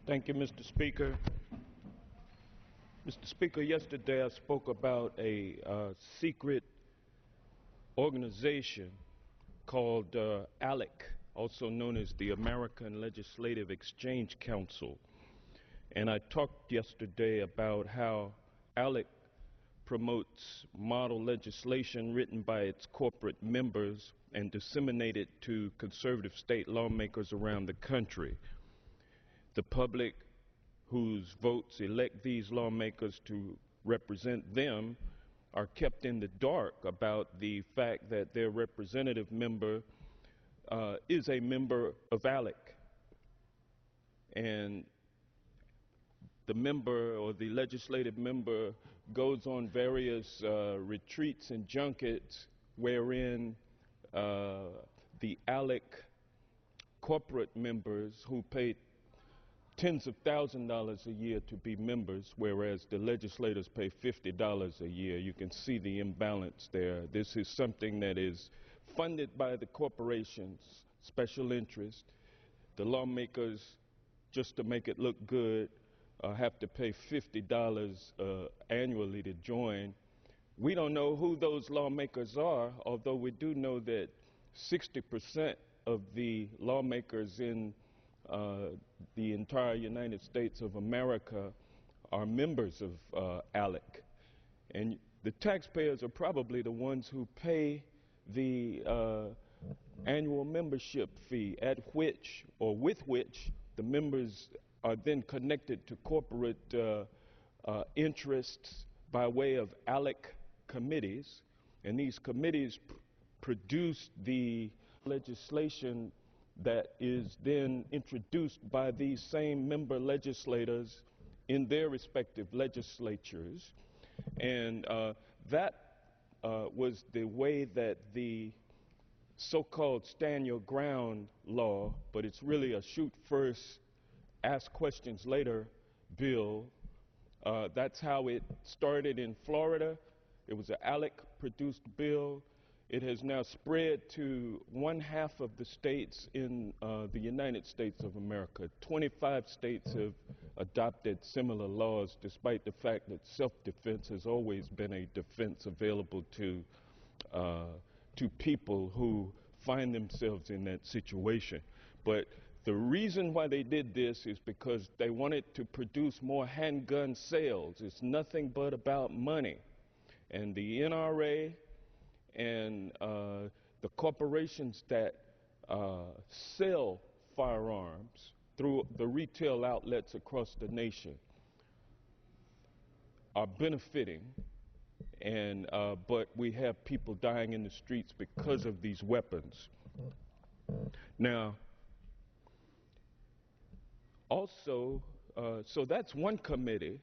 Thank you, Mr. Speaker. Mr. Speaker, yesterday I spoke about a secret organization called ALEC, also known as the American Legislative Exchange Council. And I talked yesterday about how ALEC promotes model legislation written by its corporate members and disseminated to conservative state lawmakers around the country. The public whose votes elect these lawmakers to represent them are kept in the dark about the fact that their representative member is a member of ALEC. And the member or the legislative member goes on various retreats and junkets wherein the ALEC corporate members who pay tens of thousands of dollars a year to be members, whereas the legislators pay $50 a year. You can see the imbalance there. This is something that is funded by the corporations, special interest. The lawmakers, just to make it look good, have to pay $50 annually to join. We don't know who those lawmakers are, although we do know that 60% of the lawmakers in the entire United States of America are members of ALEC. And the taxpayers are probably the ones who pay the annual membership fee, at which or with which the members are then connected to corporate interests by way of ALEC committees. And these committees produce the legislation that is then introduced by these same member legislators in their respective legislatures. And that was the way that the so-called stand your ground law, but it's really a shoot first, ask questions later bill. That's how it started in Florida. It was an ALEC produced bill. It has now spread to 1/2 of the states in the United States of America. 25 states have adopted similar laws, despite the fact that self-defense has always been a defense available to people who find themselves in that situation. But the reason why they did this is because they wanted to produce more handgun sales. It's nothing but about money. And the NRA and the corporations that sell firearms through the retail outlets across the nation are benefiting, and but we have people dying in the streets because of these weapons. Now, also, so that's one committee.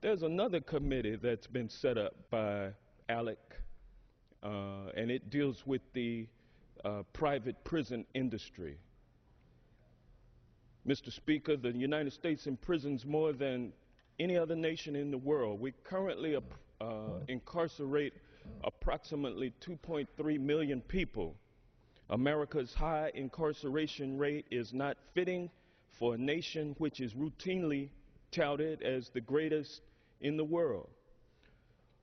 There's another committee that's been set up by ALEC, and it deals with the private prison industry. Mr. Speaker, the United States imprisons more than any other nation in the world. We currently incarcerate approximately 2.3 million people. America's high incarceration rate is not fitting for a nation which is routinely touted as the greatest in the world.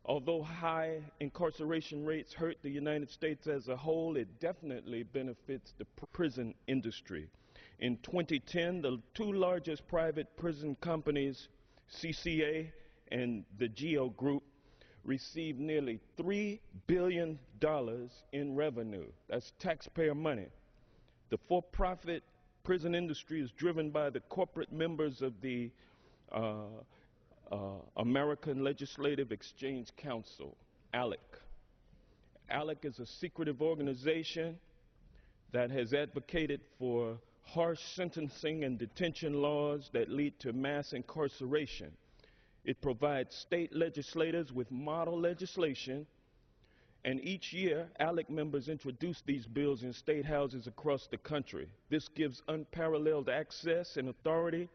Although high incarceration rates hurt the United States as a whole, it definitely benefits the prison industry. In 2010, the two largest private prison companies, CCA and the GEO Group, received nearly $3 billion in revenue. That's taxpayer money. The for-profit prison industry is driven by the corporate members of the American Legislative Exchange Council, ALEC. ALEC is a secretive organization that has advocated for harsh sentencing and detention laws that lead to mass incarceration. It provides state legislators with model legislation, and each year ALEC members introduce these bills in state houses across the country. This gives unparalleled access and authority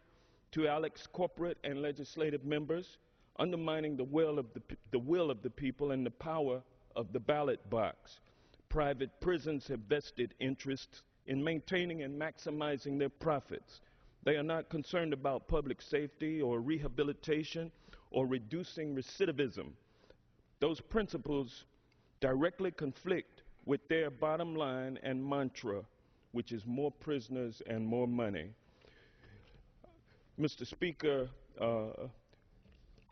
to ALEC's corporate and legislative members, undermining the will of the people and the power of the ballot box. Private prisons have vested interests in maintaining and maximizing their profits. They are not concerned about public safety or rehabilitation or reducing recidivism. Those principles directly conflict with their bottom line and mantra, which is more prisoners and more money. Mr. Speaker,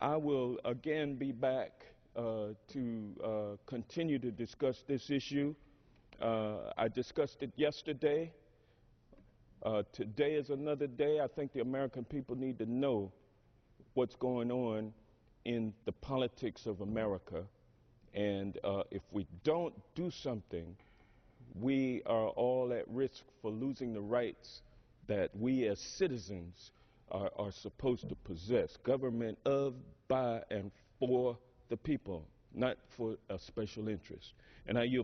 I will again be back to continue to discuss this issue. I discussed it yesterday. Today is another day. I think the American people need to know what's going on in the politics of America. And if we don't do something, we are all at risk for losing the rights that we as citizens are supposed to possess. Government of, by, and for the people, not for a special interest. And I yield